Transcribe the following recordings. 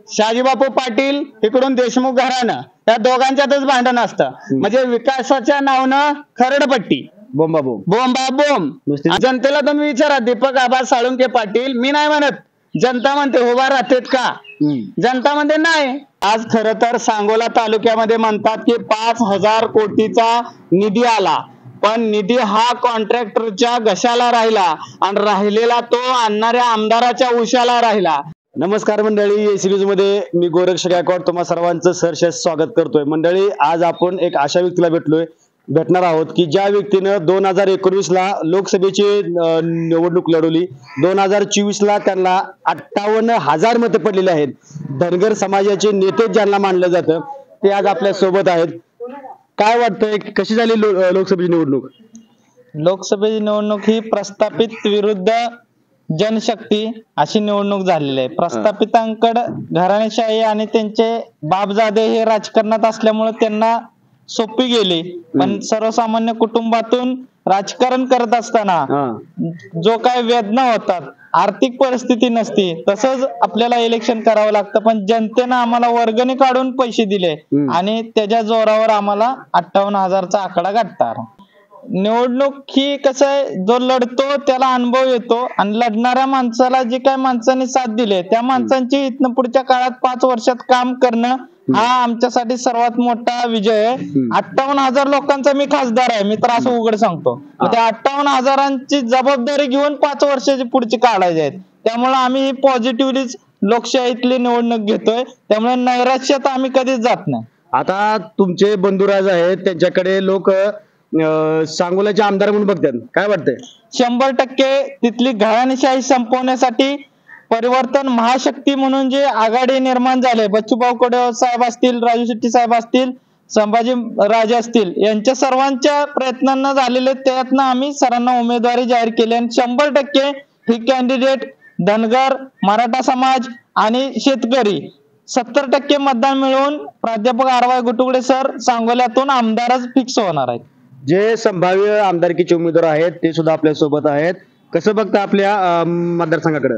शहाजीबापू पाटील इकडून देशमुख घराणं, त्या दोघांच्यातच भांडण असतं. म्हणजे विकासाच्या नावानं खरडपट्टी, बोंब. जनतेला तुम्ही विचारा, दीपक आबा साळुंके पाटील, मी नाही म्हणत, जनता म्हणते उभा राहतेत का, जनता म्हणते नाही. आज खर तर सांगोला तालुक्यामध्ये म्हणतात की 5,000 कोटीचा निधी आला, पण निधी हा कॉन्ट्रॅक्टरच्या घशाला राहिला आणि राहिलेला तो आणणाऱ्या आमदाराच्या उशाला राहिला. नमस्कार मंडळी, एसीबीज मध्ये मी गोरक्ष गायकवाड तुम्हा सर्वांचं सहर्ष स्वागत करतोय. मंडळी, आज आपण एक अशा व्यक्तीला भेटणार आहोत की ज्या व्यक्तीनं 2019 ला लोकसभेची निवडणूक लढवली. 2024 ला त्यांना 58,000 मतं पडलेली आहेत. धनगर समाजाचे नेते ज्यांना मानलं जातं ते आज आपल्या सोबत आहेत. काय वाटतंय, कशी झाली लोकसभेची निवडणूक? लोकसभेची निवडणूक ही प्रस्थापित विरुद्ध जनशक्ती अशी निवडणूक झालेली आहे. प्रस्थापितांकडे घराणेशाही आणि त्यांचे बापजादे हे राजकारणात असल्यामुळे त्यांना सोपी गेली, पण सर्वसामान्य कुटुंबातून राजकारण करत असताना जो काय वेदना होतात, आर्थिक परिस्थिती नसती, तसंच आपल्याला इलेक्शन करावं लागतं. पण जनतेनं आम्हाला वर्गणी काढून पैसे दिले आणि त्याच्या जोरावर आम्हाला 58,000चा आकडा गाठतात. निवडणूक ही कसं आहे, जो लढतो त्याला अनुभव येतो आणि लढणाऱ्या माणसाला जे काय माणसांनी साथ दिले त्या माणसांची इथनं पुढच्या काळात 5 वर्षात काम करणं हा आमच्यासाठी सर्वात मोठा विजय आहे. 58,000 लोकांचा मी खासदार आहे, मी तर असं उघड सांगतो. त्या 58,000ची जबाबदारी घेऊन 5 वर्षाची पुढची काढायची आहेत. त्यामुळे आम्ही पॉझिटिव्हली लोकशाहीतली निवडणूक घेतोय, त्यामुळे नैराश्यात आम्ही कधीच जात नाही. आता तुमचे बंधुराज आहेत, त्यांच्याकडे लोक सांगोल्याचे आमदार म्हणून बघतात, काय वाटतंय? 100% तिथली घराणेशाही संपवण्यासाठी परिवर्तन महाशक्ती म्हणून जे आघाडी निर्माण झाले, बच्चूभाऊ कडू साहेब असतील, राजू शेट्टी साहेब असतील, संभाजी राजे असतील, यांच्या सर्वांच्या प्रयत्नांना झालेले, त्यातनं आम्ही सरांना उमेदवारी जाहीर केली आणि 100% ही कॅन्डिडेट धनगर, मराठा समाज आणि शेतकरी 70% मतदान मिळवून प्राध्यापक आर.वाय. गुटुगडे सर सांगोल्यातून आमदारच फिक्स होणार आहेत. जे संभाव्य आमदारकीचे उमेदवार आहेत ते सुद्धा आपल्या सोबत आहेत. कसं बघता आपल्या मतदारसंघाकडे?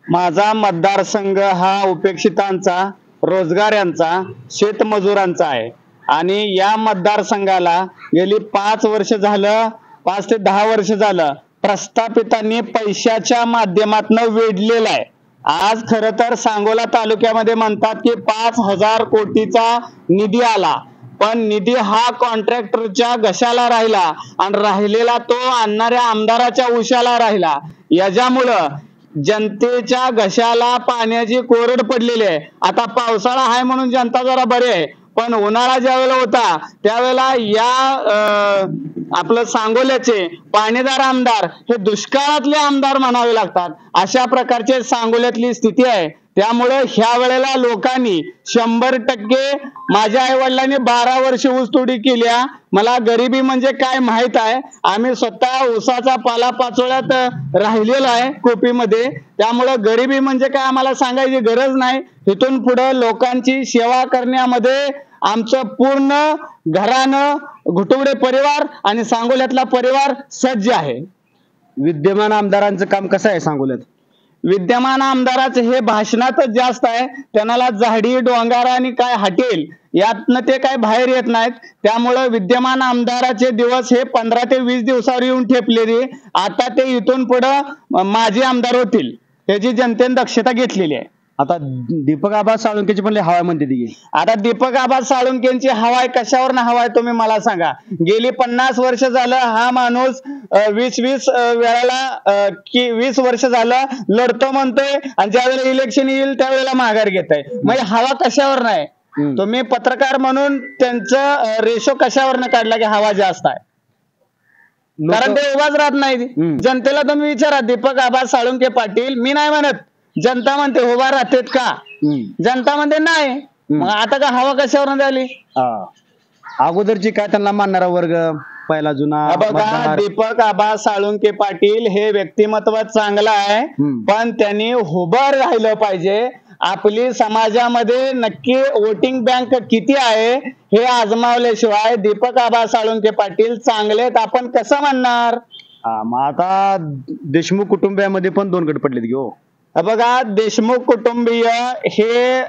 माझा मतदारसंघ हा उपेक्षितांचा, रोजगारांचा, शेतमजुरांचा आहे आणि या मतदारसंघाला गेली 5 वर्ष झालं, 5 ते 10 वर्ष झालं प्रस्थापितांनी पैशाच्या माध्यमातून वेढलेलं आहे. आज खर तर सांगोला तालुक्यामध्ये म्हणतात की 5,000 कोटीचा निधी आला, पण निधी हा कॉन्ट्रॅक्टरच्या घशाला राहिला आणि राहिलेला तो आणणाऱ्या आमदाराच्या उशाला राहिला. याच्यामुळं जनतेच्या घशाला पाण्याची कोरड पडलेली आहे. आता पावसाळा आहे म्हणून जनता जरा बरी आहे, पण उन्हाळा ज्या वेळेला होता त्यावेळेला या आपलं सांगोल्याचे पाणीदार आमदार हे दुष्काळातले आमदार म्हणावे लागतात. अशा प्रकारचे सांगोल्यातली स्थिती आहे. त्यामुळे ह्या वेळेला लोकांनी 100%, माझ्या आई वडिलांनी 12 वर्ष ऊसतोडी केल्या, मला गरिबी म्हणजे काय माहित आहे. आम्ही स्वतः ऊसाचा पाला पाचोळ्यात राहिलेलो आहे कोपीमध्ये, त्यामुळे गरिबी म्हणजे काय आम्हाला सांगायची गरज नाही. इथून पुढे लोकांची सेवा करण्यामध्ये आमचं पूर्ण घराणं, घुटुगडे परिवार आणि सांगोल्यातला परिवार सज्ज आहे. विद्यमान आमदारांचं काम कसं आहे सांगोल्यात? विद्यमान आमदाराचं हे भाषणातच जास्त आहे. त्यांना झाडी डोंगर आणि काय हटेल यातनं ते काय बाहेर येत नाहीत. त्यामुळे विद्यमान आमदाराचे दिवस हे 15 ते 20 दिवसावर येऊन ठेपलेले. आता ते इथून पुढे माजी आमदार होतील, याची जनतेने दक्षता घेतलेली आहे. आता दीपक आबा साळुंकेची पण हवा म्हणते ती. आता दीपक आबा साळुंकेची हवाय कशावर ना हवाय तुम्ही मला सांगा. गेली 50 वर्ष झालं हा माणूस 20 वेळाला की 20 वर्ष झालं लढतो म्हणतोय आणि ज्यावेळेला इलेक्शन येईल त्यावेळेला माघार घेतोय. म्हणजे हवा कशावर नाही? तुम्ही पत्रकार म्हणून त्यांचं रेशो कशावर न काढला की हवा जास्त आहे? कारण ते उभाच राहत नाही. जनतेला तुम्ही विचारा, दीपक आबा साळुंके पाटील, मी नाही म्हणत, जनता म्हणते उभा राहतेत का, जनता म्हणते नाही. मग आता का हवा कशावर झाली? अगोदरची काय त्यांना मानणारा वर्ग पहिला जुना बघा, दीपक आबा साळुंके पाटील हे व्यक्तिमत्व चांगलं आहे, पण त्यांनी उभं राहिलं पाहिजे. आपली समाजामध्ये नक्की वोटिंग बँक किती आहे हे आजमावल्याशिवाय दीपक आबा साळुंके पाटील चांगलेत आपण कसं म्हणणार? मग आता देशमुख कुटुंबियामध्ये पण 2 गट पडलेत की हो. बघा, देशमुख कुटुंबीय हे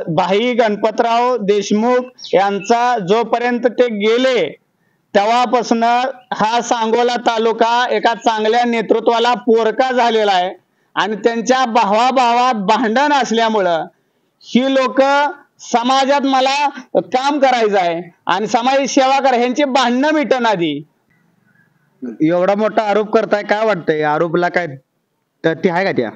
भाई गणपतराव देशमुख यांचा जोपर्यंत ते गेले तेव्हापासून हा सांगोला तालुका एका चांगल्या नेतृत्वाला पोरका झालेला आहे. आणि त्यांच्या भावाभावात भांडण असल्यामुळं ही लोक समाजात मला काम करायचं आहे आणि समाज सेवा करा, ह्यांची भांडणं मिटन आधी. एवढा मोठा आरोप करताय, काय वाटतंय आरोपला काय ती आहे का त्या?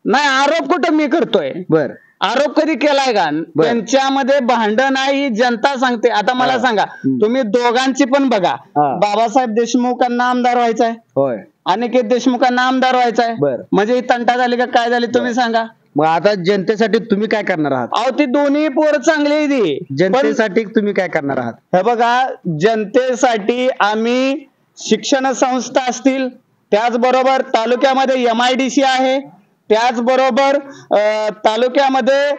नाही, आरोप कुठं मी करतोय? बर, आरोप कधी केलाय का? त्यांच्यामध्ये भांडण आहे ही जनता सांगते. आता मला सांगा, तुम्ही दोघांची पण बघा, बाबासाहेब देशमुखांना आमदार व्हायचा आहे, होय, अनिकेत देशमुखांना आमदार व्हायचा आहे, बर, म्हणजे ही तंटा झाली का काय झाली तुम्ही सांगा. मग आता जनतेसाठी तुम्ही काय करणार आहात? अहो, ती दोन्ही पोर चांगली आहे ती. जनतेसाठी तुम्ही काय करणार आहात? हे बघा, जनतेसाठी आम्ही शिक्षण संस्था असतील, त्याचबरोबर तालुक्यामध्ये MIDC आहे, त्याचबरोबर तालुक्यामध्ये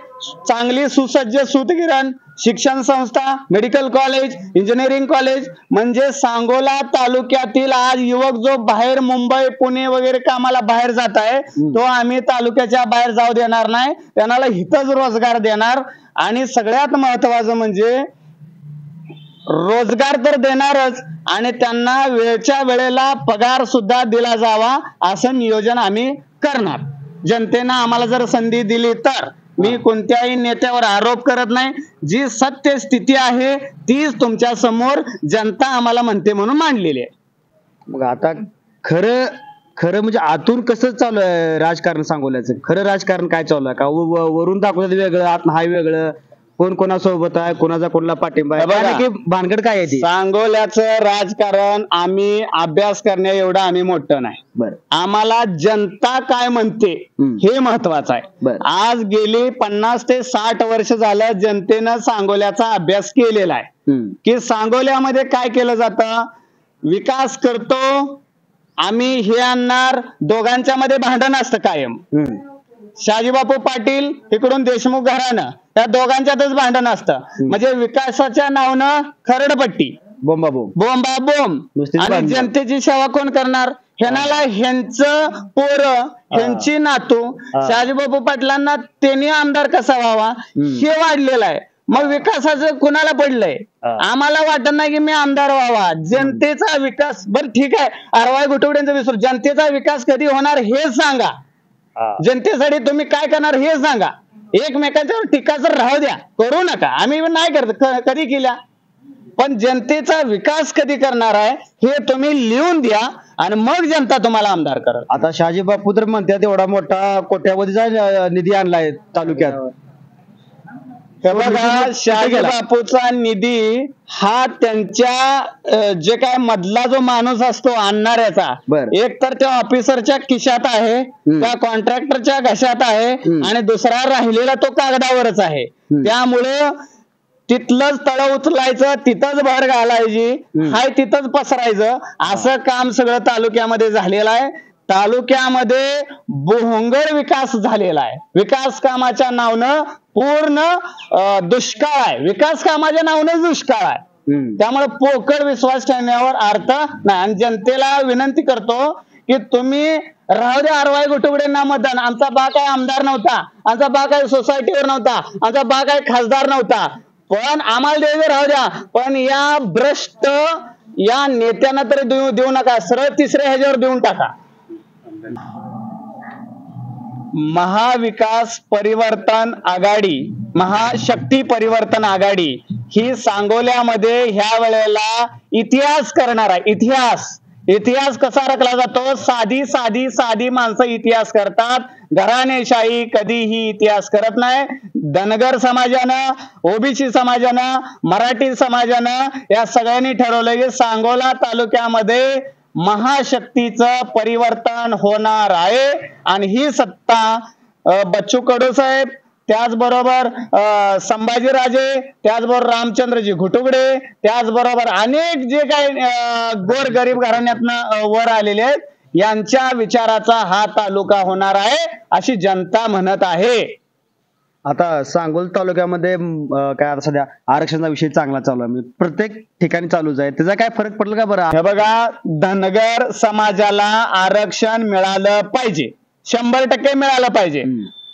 चांगली सुसज्ज सूतगिरण शिक्षण संस्था, मेडिकल कॉलेज, इंजिनिअरिंग कॉलेज, म्हणजे सांगोला तालुक्यातील आज युवक जो बाहेर मुंबई पुणे वगैरे कामाला बाहेर जात आहे तो आम्ही तालुक्याच्या बाहेर जाऊ देणार नाही, त्यांना इथंच रोजगार देणार. आणि सगळ्यात महत्वाचं म्हणजे रोजगार तर देणारच आणि त्यांना वेळच्या वेळेला पगार सुद्धा दिला जावा असं नियोजन आम्ही करणार. जनतेनं आम्हाला जर संधी दिली तर. मी कोणत्याही नेत्यावर आरोप करत नाही, जी सत्य स्थिती आहे तीच तुमच्या समोर जनता आम्हाला म्हणते म्हणून मांडलेली आहे. मग आता खरं खरं म्हणजे आतून कसं चालू आहे राजकारण सांगोल्याचं? खरं राजकारण काय चालू आहे? का वरून दाखवतात वेगळं, आतून हाय वेगळं, कोण कोणासोबत आहे, कोणाचा कोणाला पाठिंबा आहे, की भानगड काय आहे ती? सांगोल्याचं राजकारण आम्ही अभ्यास करण्या एवढं आम्ही मोठं नाही. बर, आम्हाला जनता काय म्हणते हे महत्वाचं आहे. आज गेली 50 ते 60 वर्ष झालं जनतेनं सांगोल्याचा अभ्यास केलेला आहे की सांगोल्यामध्ये काय केलं जातं. विकास करतो आम्ही, हे आणणार, दोघांच्या मध्ये भांडण असतं कायम. शहाजीबापू पाटील इकडून देशमुख घराणं, त्या दोघांच्यातच भांडण असतं. म्हणजे विकासाच्या नावानं खरडपट्टी, बोंबा बोंब. आणि जनतेची सेवा कोण करणार? ह्याला ह्यांचं पोरं, ह्यांची नातू शहाजीबापू पाटलांना त्यांनी आमदार कसा व्हावा हे वाढलेलं आहे. मग विकासाचं कुणाला पडलंय? आम्हाला वाटत नाही की मी आमदार व्हावा. जनतेचा विकास, बरं ठीक आहे, आरवाई गुटवड्यांचा विसरू, जनतेचा विकास कधी होणार हे सांगा. जनतेसाठी तुम्ही काय करणार हे सांगा. एकमेकांच्यावर टीका जर राहू द्या, करू नका, आम्ही नाही करत, कधी केल्या, पण जनतेचा विकास कधी करणार आहे हे तुम्ही लिहून द्या आणि मग जनता तुम्हाला आमदार करेल. आता शहाजी बापू तर म्हणतात एवढा मोठा कोट्यावधीचा निधी आणलाय तालुक्यात. बघा, शहाजी बापूचा निधी हा त्यांच्या जे काय मधला जो माणूस असतो आणणाऱ्याचा, एक तर त्या ऑफिसरच्या खिशात आहे, त्या कॉन्ट्रॅक्टरच्या घशात आहे आणि दुसरा राहिलेला तो कागदावरच आहे. त्यामुळे तिथलंच तळ उचलायचं, तिथंच भर घालायची, हाय तिथंच पसरायचं, असं काम सगळं तालुक्यामध्ये झालेलं आहे. तालुक्यामध्ये भोंगळ विकास झालेला आहे. विकास कामाच्या नावानं पूर्ण दुष्काळ आहे. विकास कामाच्या नावानं दुष्काळ आहे. त्यामुळे पोकळ विश्वास ठेवण्यावर अर्थ नाही. आणि जनतेला विनंती करतो की तुम्ही राहू द्या आरवाई गुटुगडेंना मतदान. आमचा बा काय आमदार नव्हता, आमचा बा काय सोसायटीवर नव्हता, आमचा बा काय खासदार नव्हता, पण आम्हाला द्यायचं राहू द्या, पण या भ्रष्ट या नेत्यांना तरी देऊ नका, सरळ तिसऱ्या ह्याच्यावर देऊन टाका. महाविकास परिवर्तन आघाडी, महाशक्ती परिवर्तन आघाडी ही सांगोल्यामध्ये ह्या वेळेला इतिहास करणार आहे. इतिहास कसा रखला जातो? साधी साधी साधी माणसं इतिहास करतात. घराणेशाही कधीही इतिहास करत नाही. धनगर समाजानं, ओबीसी समाजानं, मराठी समाजानं या सगळ्यांनी ठरवलं की सांगोला तालुक्यामध्ये महाशक्तीचं परिवर्तन होणार आहे. आणि ही सत्ता बच्चू कडू साहेब, त्याचबरोबर संभाजीराजे, त्याचबरोबर रामचंद्रजी घुटुगडे, त्याचबरोबर अनेक जे काही गोरगरीब घराण्यातनं वर आलेले आहेत, यांच्या विचाराचा हा तालुका होणार आहे अशी जनता म्हणत आहे. आता सांगोल तालुक्यामध्ये काय आता सध्या आरक्षणाचा विषय चांगला चालू आहे, प्रत्येक ठिकाणी चालूच आहे, त्याचा काय फरक पडला का बरं? हे बघा, धनगर समाजाला आरक्षण मिळालं पाहिजे. 100% मिळालं पाहिजे.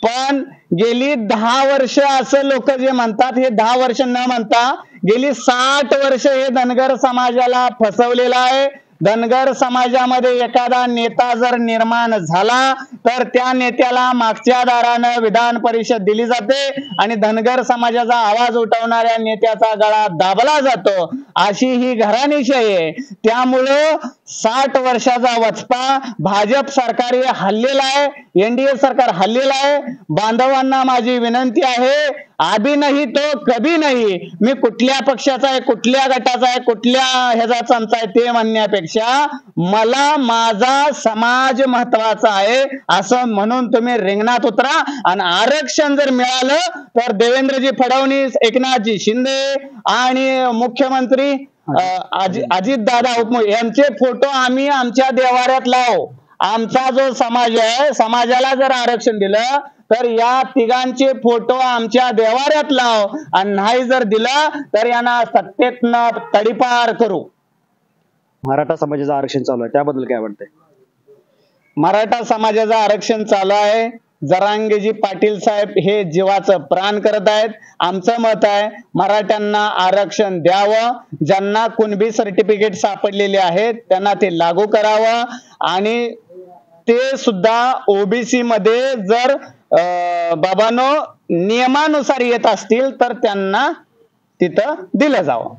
पण गेली 10 वर्ष असं लोक जे म्हणतात, हे 10 वर्ष न म्हणता गेली 60 वर्ष हे धनगर समाजाला फसवलेलं आहे. धनगर समाजामध्ये एखादा नेता जर निर्माण झाला तर त्या नेत्याला मागच्या दारानं विधान परिषद दिली जाते आणि धनगर समाजाचा आवाज उठवणाऱ्या नेत्याचा गळा दाबला जातो. अशी ही घराणेशाही आहे. त्यामुळं 60 वर्षाचा वचपा भाजप सरकार हे हल्लेला आहे, एनडीए सरकार हल्लेला आहे. बांधवांना माझी विनंती आहे, अभी नाही तो कभी नाही. मी कुठल्या पक्षाचा आहे, कुठल्या गटाचा आहे, कुठल्या ह्याचा चमचा आहे ते म्हणण्यापेक्षा मला माझा समाज महत्वाचा आहे असं म्हणून तुम्ही रिंगणात उतरा. आणि आरक्षण जर मिळालं तर देवेंद्रजी फडणवीस, एकनाथजी शिंदे आणि मुख्यमंत्री अजित दादा यांचे फोटो आम्ही आमच्या देवाऱ्यात लावू. आमचा जो समाज आहे, समाजाला जर आरक्षण दिलं तर या तिघांचे फोटो आमच्या देवाऱ्यात लाव आणि नाही जर दिलं तर यांना सत्तेतनं तडीपार करू. मराठा समाजाचं आरक्षण चालू आहे, त्याबद्दल काय वाटतंय? मराठा समाजाचं आरक्षण चालू आहे. जरांगेजी पाटील साहेब हे जीवाचं प्राण करत आहेत. आमचं मत आहे मराठ्यांना आरक्षण द्यावं. ज्यांना कुणबी सर्टिफिकेट सापडलेले आहेत त्यांना ते लागू करावं आणि ते सुद्धा ओबीसी मध्ये जर बाबांनो नियमानुसार येत असतील तर त्यांना तिथं दिलं जावं.